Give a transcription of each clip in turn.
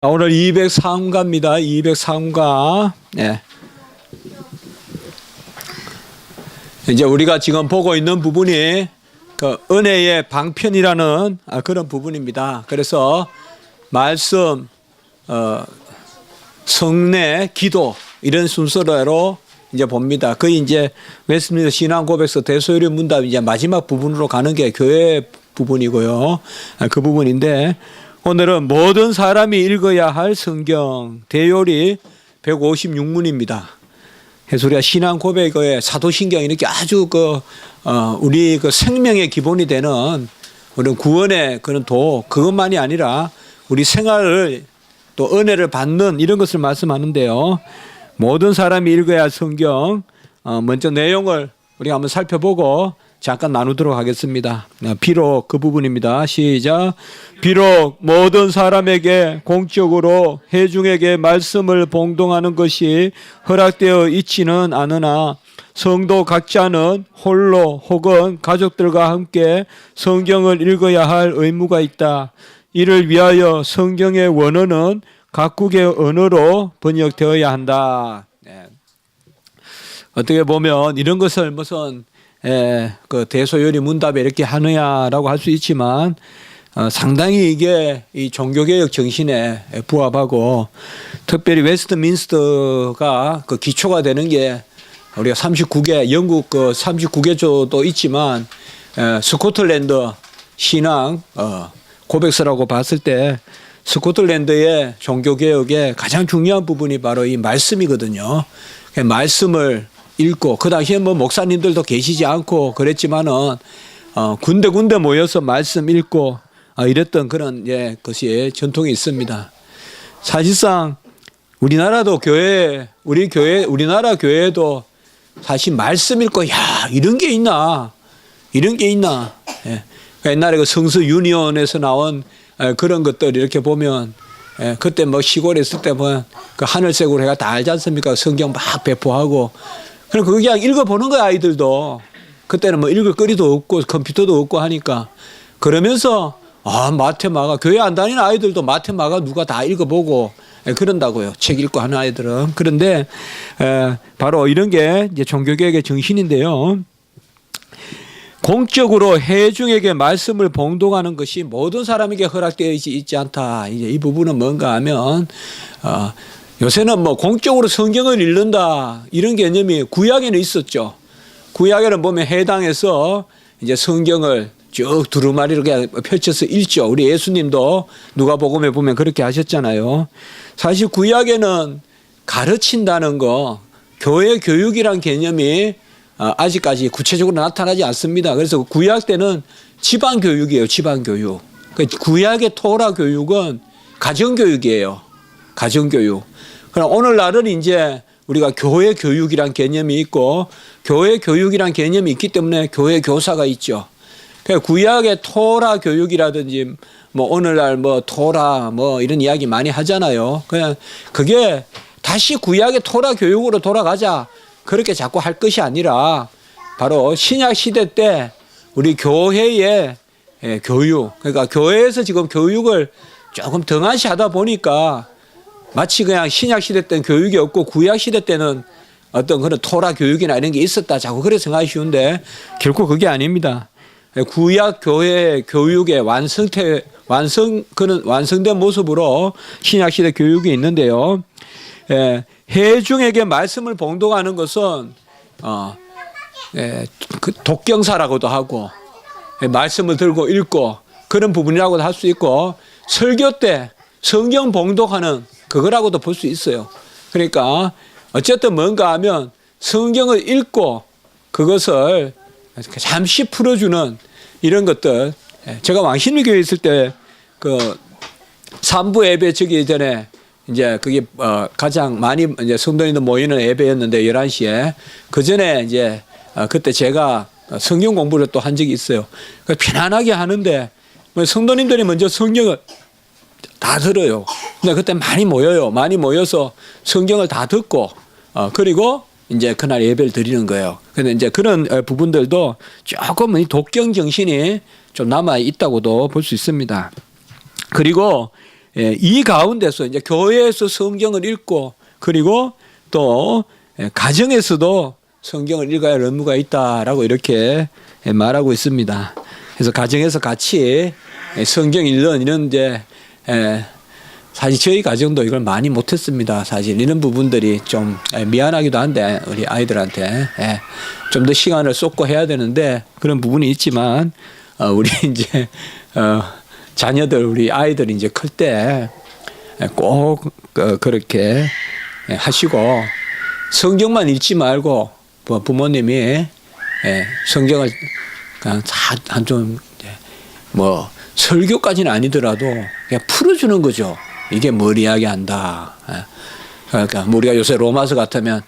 오늘 204화입니다. 204화. 네. 이제 우리가 지금 보고 있는 부분이 그 은혜의 방편이라는 그런 부분입니다. 그래서 말씀, 성례, 기도 이런 순서대로 이제 봅니다. 그 이제 웨스트민스터 신앙 고백서 대소요리 문답 이제 마지막 부분으로 가는 게 교회 부분이고요. 그 부분인데. 오늘은 모든 사람이 읽어야 할 성경 대요리 156문입니다. 그래서 우리가 신앙 고백의 사도신경 이렇게 아주 우리 생명의 기본이 되는 우리 구원의 그런 그것만이 아니라 우리 생활을 또 은혜를 받는 이런 것을 말씀하는데요. 모든 사람이 읽어야 할 성경 먼저 내용을 우리가 한번 살펴보고 잠깐 나누도록 하겠습니다. 비록 그 부분입니다. 시작. 비록 모든 사람에게 공적으로 회중에게 말씀을 봉독하는 것이 허락되어 있지는 않으나 성도 각자는 홀로 혹은 가족들과 함께 성경을 읽어야 할 의무가 있다. 이를 위하여 성경의 원어는 각국의 언어로 번역되어야 한다. 어떻게 보면 이런 것을 무슨 그 대소요리 문답에 이렇게 하느냐라고 할 수 있지만 상당히 이게 이 종교개혁 정신에 부합하고 특별히 웨스트민스터가 그 기초가 되는 게 우리가 39개 영국 39개조도 있지만 스코틀랜드 신앙 고백서라고 봤을 때 스코틀랜드의 종교개혁의 가장 중요한 부분이 바로 이 말씀이거든요. 말씀을 읽고 그 당시에 뭐 목사님들도 계시지 않고 그랬지만은 군데군데 모여서 말씀 읽고 이랬던 그런 것이 전통이 있습니다. 사실상 우리나라도 우리나라 교회도 사실 말씀 읽고 이런 게 있나 옛날에 그 성서 유니온에서 나온 그런 것들 이렇게 보면 그때 뭐 시골에 있을 때 보면 그 하늘색으로 해가 다 알지 않습니까? 성경 막 배포하고 그럼 그거 그냥 읽어보는 거야, 아이들도. 그때는 뭐 읽을 거리도 없고 컴퓨터도 없고 하니까. 그러면서, 마테마가, 교회 안 다니는 아이들도 마테마가 누가 다 읽어보고 그런다고요. 책 읽고 하는 아이들은. 그런데, 바로 이런 게 이제 종교개혁의 정신인데요. 공적으로 회중에게 말씀을 봉독하는 것이 모든 사람에게 허락되어 있지 않다. 이제 이 부분은 뭔가 하면, 요새는 뭐 공적으로 성경을 읽는다 이런 개념이 구약에는 있었죠. 구약에는 보면 해당해서 이제 성경을 쭉 두루마리로 펼쳐서 읽죠. 우리 예수님도 누가복음에 보면 그렇게 하셨잖아요. 사실 구약에는 가르친다는 거, 교회 교육이란 개념이 아직까지 구체적으로 나타나지 않습니다. 그래서 구약 때는 지방 교육이에요. 지방 교육. 구약의 토라 교육은 가정 교육이에요. 가정 교육. 그럼 오늘날은 이제 우리가 교회 교육이란 개념이 있고 교회 교육이란 개념이 있기 때문에 교회 교사가 있죠. 구약의 토라 교육이라든지 뭐 오늘날 뭐 토라 뭐 이런 이야기 많이 하잖아요. 그냥 그게 다시 구약의 토라 교육으로 돌아가자 그렇게 자꾸 할 것이 아니라 바로 신약 시대 때 우리 교회의 교육, 그러니까 교회에서 지금 교육을 조금 등한시 하다 보니까 마치 그냥 신약 시대 때는 교육이 없고 구약 시대 때는 어떤 그런 토라 교육이나 이런 게 있었다. 자꾸 그렇게 생각이 쉬운데 결코 그게 아닙니다. 구약 교회 교육의 완성된 모습으로 신약 시대 교육이 있는데요. 회중에게 말씀을 봉독하는 것은 그 독경사라고도 하고 말씀을 들고 읽고 그런 부분이라고도 할 수 있고 설교 때 성경 봉독하는 그거라고도 볼 수 있어요. 그러니까 어쨌든 뭔가 하면 성경을 읽고 그것을 잠시 풀어주는 이런 것들. 제가 왕신리교회에 있을 때 그 3부 예배 저기 전에 이제 그게 가장 많이 이제 성도님들 모이는 예배였는데 11시에 그 전에 이제 그때 제가 성경 공부를 또 한 적이 있어요. 편안하게 하는데 성도님들이 먼저 성경을 다 들어요. 근데 그때 많이 모여요. 많이 모여서 성경을 다 듣고, 그리고 이제 그날 예배를 드리는 거예요. 근데 이제 그런 부분들도 조금 독경 정신이 좀 남아 있다고도 볼 수 있습니다. 그리고 이 가운데서 이제 교회에서 성경을 읽고 그리고 또 가정에서도 성경을 읽어야 할 의무가 있다라고 이렇게 말하고 있습니다. 그래서 가정에서 같이 성경 읽는 이런 이제 사실 저희 가정도 이걸 많이 못했습니다. 사실 이런 부분들이 좀 미안하기도 한데 우리 아이들한테 좀 더 시간을 쏟고 해야 되는데 그런 부분이 있지만 우리 이제 자녀들 우리 아이들이 이제 클 때 꼭 그렇게 하시고 성경만 읽지 말고 부모님이 성경을 그냥 한좀 뭐 설교까지는 아니더라도 그냥 풀어주는 거죠. 이게 뭘 이야기한다. 그러니까 우리가 요새 로마서 같으면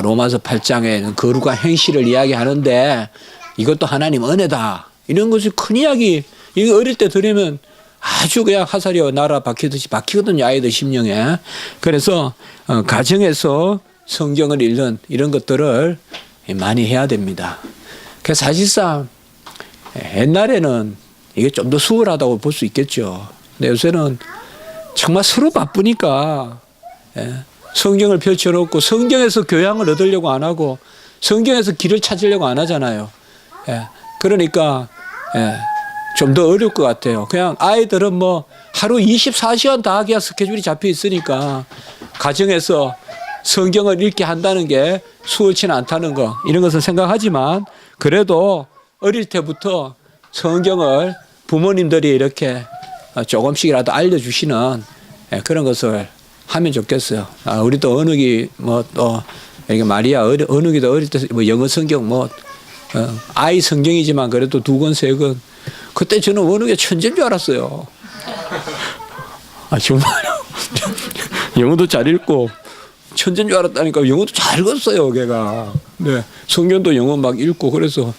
로마서 8장에 거룩한 행실을 이야기하는데 이것도 하나님 은혜다. 이런 것이 큰 이야기. 이거 어릴 때 들으면 아주 그냥 화살이 날아 박히듯이 박히거든요. 아이들 심령에. 그래서 가정에서 성경을 읽는 이런 것들을 많이 해야 됩니다. 그래서 사실상 옛날에는 이게 좀 더 수월하다고 볼 수 있겠죠. 근데 요새는 정말 서로 바쁘니까 성경을 펼쳐놓고 성경에서 교양을 얻으려고 안 하고 성경에서 길을 찾으려고 안 하잖아요. 그러니까 좀 더 어려울 것 같아요. 그냥 아이들은 뭐 하루 24시간 다 하기야 스케줄이 잡혀 있으니까 가정에서 성경을 읽게 한다는 게 수월치는 않다는 거 이런 것을 생각하지만 그래도 어릴 때부터 성경을 부모님들이 이렇게 조금씩이라도 알려주시는 그런 것을 하면 좋겠어요. 우리도 언욱이 뭐 또 마리아 언욱이도 어릴 때 뭐 영어 성경 뭐 아이 성경이지만 그래도 2권 3권 그때 저는 언욱이 천재인 줄 알았어요. 정말요. 영어도 잘 읽고 천재인 줄 알았다니까. 영어도 잘 읽었어요 걔가. 네, 성경도 영어 막 읽고 그래서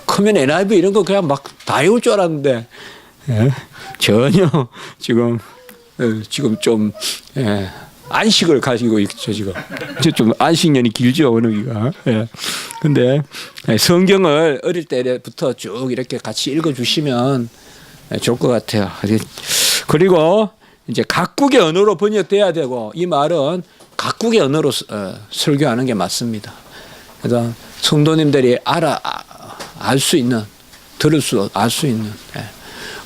크면 NIV 이런 거 그냥 막 다 외울 줄 알았는데 전혀 지금 좀 안식을 가지고 있죠 지금. 좀 안식년이 길죠 언어기가. 근데 성경을 어릴 때부터 쭉 이렇게 같이 읽어주시면 좋을 것 같아요. 그리고 이제 각국의 언어로 번역돼야 되고 이 말은 각국의 언어로 설교하는 게 맞습니다. 그래서 성도님들이 알 수 있는 알 수 있는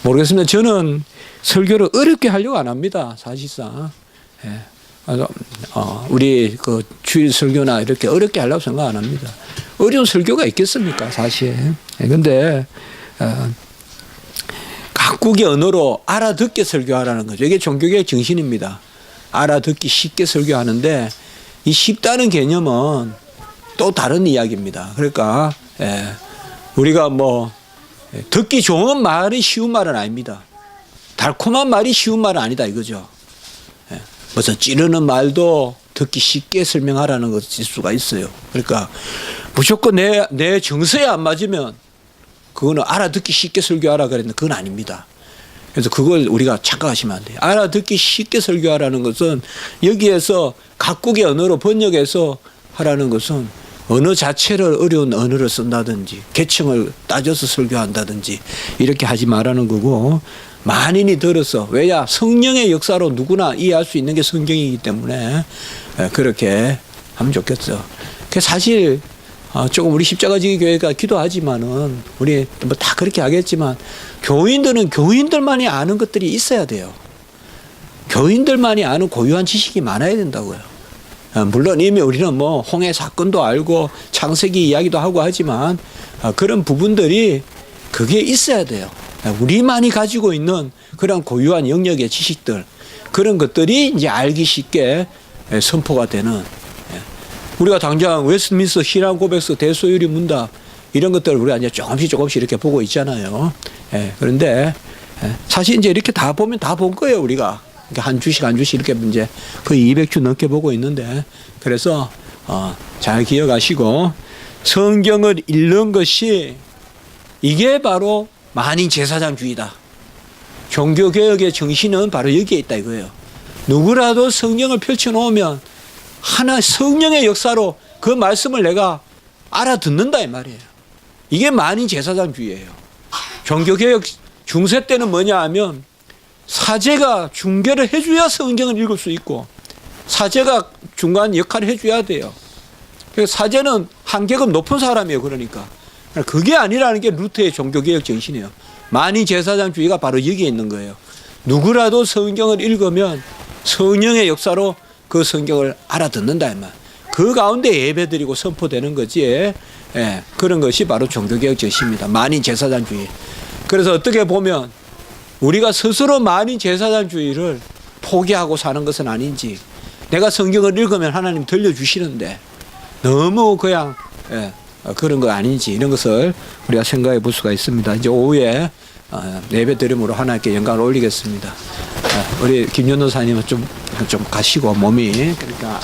모르겠습니다. 저는 설교를 어렵게 하려고 안 합니다. 사실상 우리 그 주일 설교나 이렇게 어렵게 하려고 생각 안 합니다. 어려운 설교가 있겠습니까 사실. 그런데 각국의 언어로 알아듣게 설교하라는 거죠. 이게 종교개혁 정신입니다. 알아듣기 쉽게 설교하는데 이 쉽다는 개념은 또 다른 이야기입니다. 그러니까 우리가 뭐 듣기 좋은 말이 쉬운 말은 아닙니다. 달콤한 말이 쉬운 말은 아니다 이거죠. 무슨 찌르는 말도 듣기 쉽게 설명하라는 것일 수가 있어요. 그러니까 무조건 내 정서에 안 맞으면 그거는 알아듣기 쉽게 설교하라 그랬는데 그건 아닙니다. 그래서 그걸 우리가 착각하시면 안 돼요. 알아듣기 쉽게 설교하라는 것은 여기에서 각국의 언어로 번역해서 하라는 것은 언어 자체를 어려운 언어를 쓴다든지 계층을 따져서 설교한다든지 이렇게 하지 말라는 거고 만인이 들어서 왜냐 성령의 역사로 누구나 이해할 수 있는 게 성경이기 때문에 그렇게 하면 좋겠어. 사실 조금 우리 십자가지기 교회가 기도하지만은 우리 뭐 다 그렇게 하겠지만 교인들은 교인들만이 아는 것들이 있어야 돼요. 교인들만이 아는 고유한 지식이 많아야 된다고요. 물론 이미 우리는 뭐 홍해 사건도 알고 창세기 이야기도 하고 하지만 그런 부분들이 그게 있어야 돼요. 우리만이 가지고 있는 그런 고유한 영역의 지식들 그런 것들이 이제 알기 쉽게 선포가 되는 우리가 당장 웨스트민스터 신앙 고백서 대소유리 문답 이런 것들을 우리가 이제 조금씩 이렇게 보고 있잖아요. 그런데 사실 이제 이렇게 다 보면 다 본 거예요 우리가. 한 주씩 이렇게 이제 거의 200주 넘게 보고 있는데 그래서 잘 기억하시고 성경을 읽는 것이 이게 바로 만인 제사장주의다. 종교개혁의 정신은 바로 여기에 있다 이거예요. 누구라도 성경을 펼쳐놓으면 하나 성령의 역사로 그 말씀을 내가 알아듣는다 이 말이에요. 이게 만인 제사장주의예요. 종교개혁 중세 때는 뭐냐 하면 사제가 중개를 해줘야 성경을 읽을 수 있고 사제가 중간 역할을 해줘야 돼요. 그러니까 사제는 한계급 높은 사람이에요. 그러니까 그게 아니라는 게 루터의 종교개혁 정신이에요. 만인제사장주의가 바로 여기에 있는 거예요. 누구라도 성경을 읽으면 성령의 역사로 그 성경을 알아듣는다. 그 가운데 예배드리고 선포되는 거지. 예, 그런 것이 바로 종교개혁 정신입니다. 만인제사장주의. 그래서 어떻게 보면 우리가 스스로 만인제사장주의를 포기하고 사는 것은 아닌지, 내가 성경을 읽으면 하나님 들려주시는데 너무 그냥 그런 거 아닌지, 이런 것을 우리가 생각해 볼 수가 있습니다. 이제 오후에 예배 드림으로 하나님께 영광을 올리겠습니다. 우리 김연도사님은 좀 가시고 몸이 그러니까